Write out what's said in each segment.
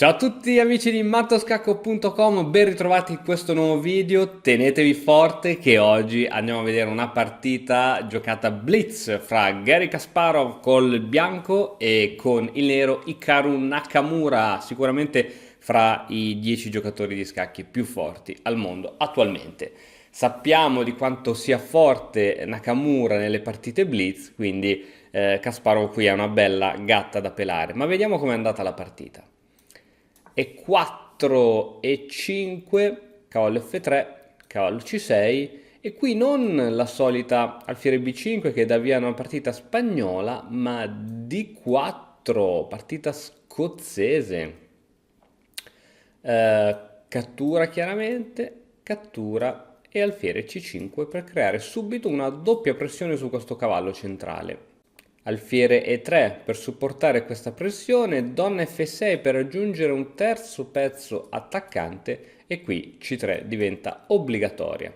Ciao a tutti amici di mattoscacco.com, ben ritrovati in questo nuovo video. Tenetevi forte che oggi andiamo a vedere una partita giocata blitz fra Garry Kasparov col bianco e con il nero Hikaru Nakamura, sicuramente fra i 10 giocatori di scacchi più forti al mondo attualmente. Sappiamo di quanto sia forte Nakamura nelle partite blitz, quindi Kasparov qui è una bella gatta da pelare, ma vediamo com'è andata la partita. E4 e 5, cavallo F3, cavallo C6 e qui non la solita alfiere B5 che dà via a una partita spagnola, ma D4, partita scozzese. Cattura chiaramente, cattura e alfiere C5 per creare subito una doppia pressione su questo cavallo centrale. Alfiere E3 per supportare questa pressione, donna F6 per aggiungere un terzo pezzo attaccante e qui C3 diventa obbligatoria.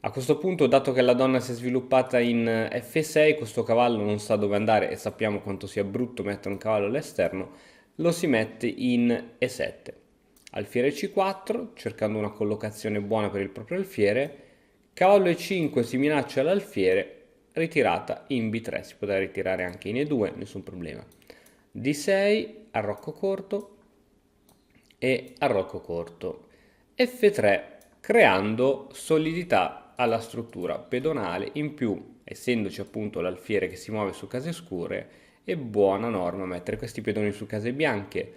A questo punto, dato che la donna si è sviluppata in F6, questo cavallo non sa dove andare e sappiamo quanto sia brutto mettere un cavallo all'esterno, lo si mette in E7. Alfiere C4, cercando una collocazione buona per il proprio alfiere, cavallo E5 si minaccia l'alfiere, ritirata in B3, si potrà ritirare anche in E2, nessun problema. D6, arrocco corto e arrocco corto. F3, creando solidità alla struttura pedonale, in più, essendoci appunto l'alfiere che si muove su case scure, è buona norma mettere questi pedoni su case bianche.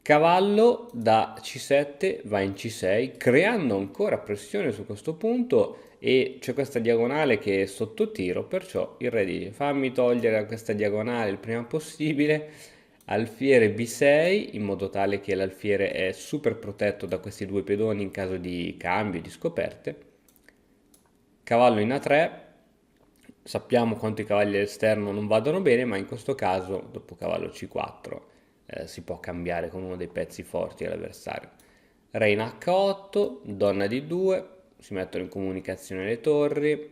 Cavallo da C7 va in C6, creando ancora pressione su questo punto e c'è questa diagonale che è sotto tiro, perciò il re dice fammi togliere questa diagonale il prima possibile, alfiere B6 in modo tale che l'alfiere è super protetto da questi due pedoni in caso di cambio, di scoperte, cavallo in A3, sappiamo quanto i cavalli all'esterno non vadano bene, ma in questo caso dopo cavallo C4 si può cambiare con uno dei pezzi forti all'avversario. Re in H8, donna D2, si mettono in comunicazione le torri,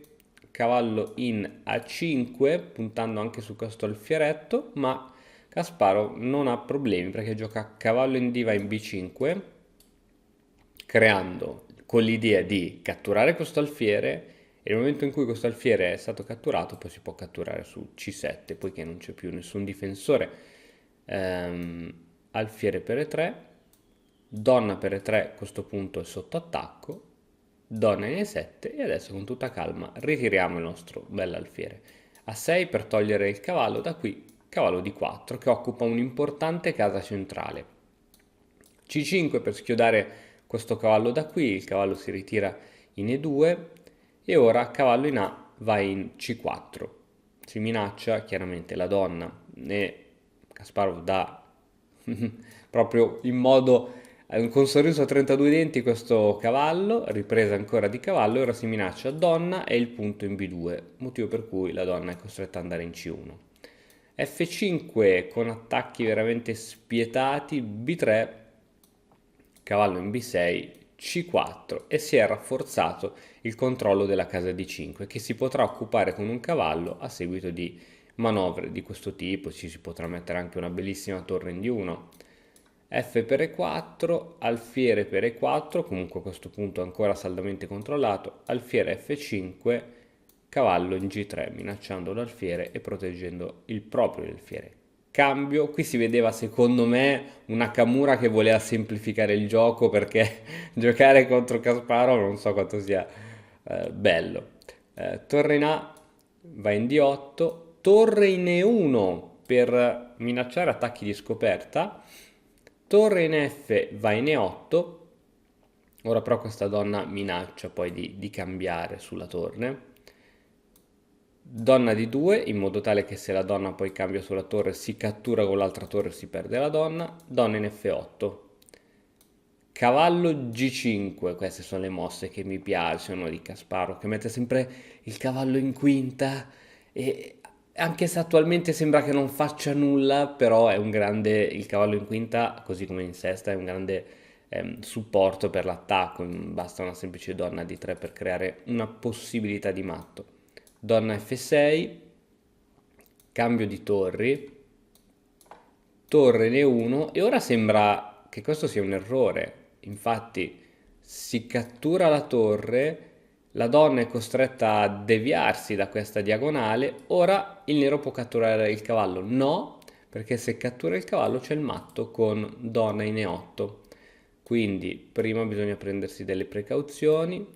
cavallo in A5, puntando anche su questo alfieretto, ma Kasparov non ha problemi perché gioca cavallo in D va in B5, creando con l'idea di catturare questo alfiere e nel momento in cui questo alfiere è stato catturato poi si può catturare su C7 poiché non c'è più nessun difensore. Alfiere per E3, donna per E3 a questo punto è sotto attacco, donna in E7 e adesso con tutta calma ritiriamo il nostro bell'alfiere. A6 per togliere il cavallo, da qui cavallo D4 che occupa un'importante casa centrale. C5 per schiodare questo cavallo da qui, il cavallo si ritira in E2 e ora cavallo in A va in C4. Si minaccia chiaramente la donna e Kasparov dà proprio in modo con sorriso a 32 denti questo cavallo, ripresa ancora di cavallo, e ora si minaccia donna e il punto in B2, motivo per cui la donna è costretta ad andare in C1. F5 con attacchi veramente spietati, B3, cavallo in B6, C4 e si è rafforzato il controllo della casa D5 che si potrà occupare con un cavallo a seguito di manovre di questo tipo, ci si potrà mettere anche una bellissima torre in D1. F per E4, alfiere per E4, comunque a questo punto ancora saldamente controllato, alfiere F5, cavallo in G3, minacciando l'alfiere e proteggendo il proprio alfiere. Cambio, qui si vedeva secondo me una Nakamura che voleva semplificare il gioco perché giocare contro Kasparov non so quanto sia bello. Torre in A, va in D8, torre in E1 per minacciare attacchi di scoperta, torre in F va in E8, ora però questa donna minaccia poi di cambiare sulla torre, donna di 2 in modo tale che se la donna poi cambia sulla torre si cattura con l'altra torre e si perde la donna in F8, cavallo G5, queste sono le mosse che mi piacciono di Kasparov, che mette sempre il cavallo in quinta e anche se attualmente sembra che non faccia nulla, però è un grande, il cavallo in quinta, così come in sesta, è un grande supporto per l'attacco, basta una semplice donna di 3 per creare una possibilità di matto. Donna F6, cambio di torri, torre ne 1 e ora sembra che questo sia un errore. Infatti si cattura la torre, la donna è costretta a deviarsi da questa diagonale, ora il nero può catturare il cavallo. No, perché se cattura il cavallo c'è il matto con donna in E8. Quindi prima bisogna prendersi delle precauzioni.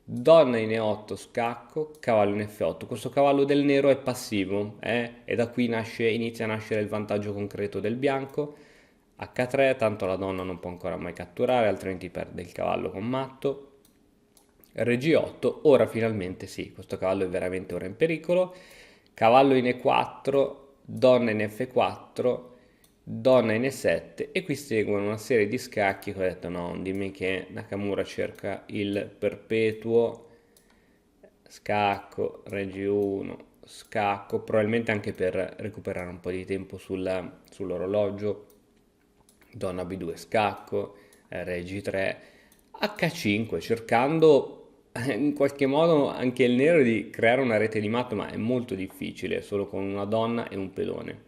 Donna in E8 scacco, cavallo in F8. Questo cavallo del nero è passivo, e da qui inizia a nascere il vantaggio concreto del bianco. H3, tanto la donna non può ancora mai catturare, altrimenti perde il cavallo con matto. Rg8, ora finalmente sì, questo cavallo è veramente ora in pericolo. Cavallo in E4, donna in F4, donna in E7 e qui seguono una serie di scacchi che ho detto no, dimmi che Nakamura cerca il perpetuo, scacco, Rg1, scacco, probabilmente anche per recuperare un po' di tempo sull'orologio, donna B2 scacco, Rg3, H5 cercando in qualche modo anche il nero di creare una rete di matto, ma è molto difficile, solo con una donna e un pedone.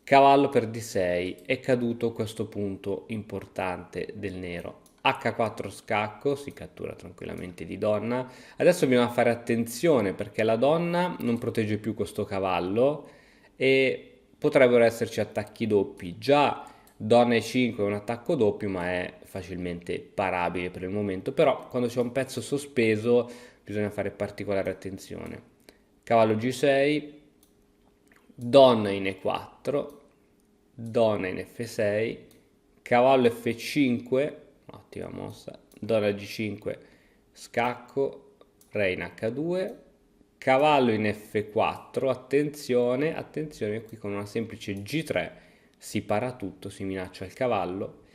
Cavallo per D6, è caduto questo punto importante del nero. H4 scacco, si cattura tranquillamente di donna. Adesso bisogna fare attenzione perché la donna non protegge più questo cavallo e potrebbero esserci attacchi doppi. Già donna E5 è un attacco doppio, ma è facilmente parabile per il momento. Però quando c'è un pezzo sospeso bisogna fare particolare attenzione. Cavallo G6, donna in E4, donna in F6, cavallo F5, ottima mossa, donna G5, scacco, re in H2, cavallo in F4, attenzione, attenzione, qui con una semplice G3 si para tutto, si minaccia il cavallo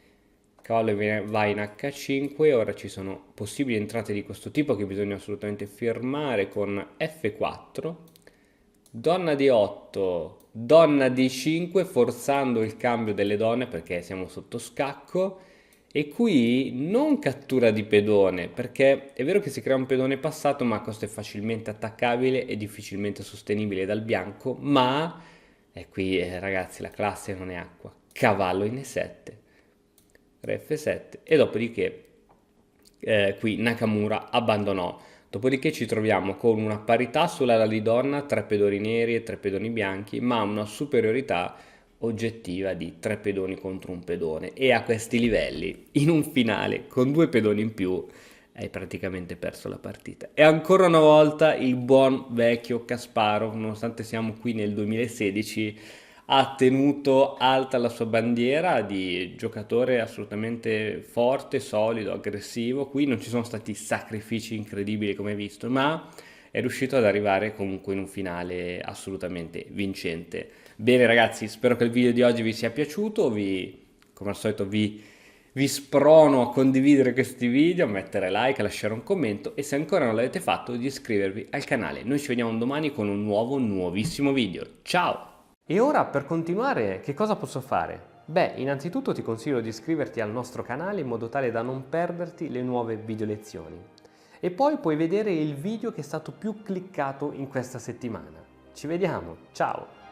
va in H5, ora ci sono possibili entrate di questo tipo che bisogna assolutamente firmare con F4, donna D8, donna D5 forzando il cambio delle donne perché siamo sotto scacco e qui non cattura di pedone perché è vero che si crea un pedone passato ma questo è facilmente attaccabile e difficilmente sostenibile dal bianco, ma e qui ragazzi la classe non è acqua, cavallo in E7, re F7 e dopodiché qui Nakamura abbandonò. Dopodiché ci troviamo con una parità sull'ala di donna, 3 pedoni neri e 3 pedoni bianchi, ma una superiorità oggettiva di 3 pedoni contro un pedone. E a questi livelli, in un finale con 2 pedoni in più, hai praticamente perso la partita. E ancora una volta il buon vecchio Kasparov, nonostante siamo qui nel 2016, ha tenuto alta la sua bandiera di giocatore assolutamente forte, solido, aggressivo. Qui non ci sono stati sacrifici incredibili come visto, ma è riuscito ad arrivare comunque in un finale assolutamente vincente. Bene ragazzi, spero che il video di oggi vi sia piaciuto, come al solito vi sprono a condividere questi video, a mettere like, a lasciare un commento e se ancora non l'avete fatto di iscrivervi al canale. Noi ci vediamo domani con un nuovissimo video. Ciao! E ora per continuare che cosa posso fare? Beh, innanzitutto ti consiglio di iscriverti al nostro canale in modo tale da non perderti le nuove video lezioni. E poi puoi vedere il video che è stato più cliccato in questa settimana. Ci vediamo, ciao!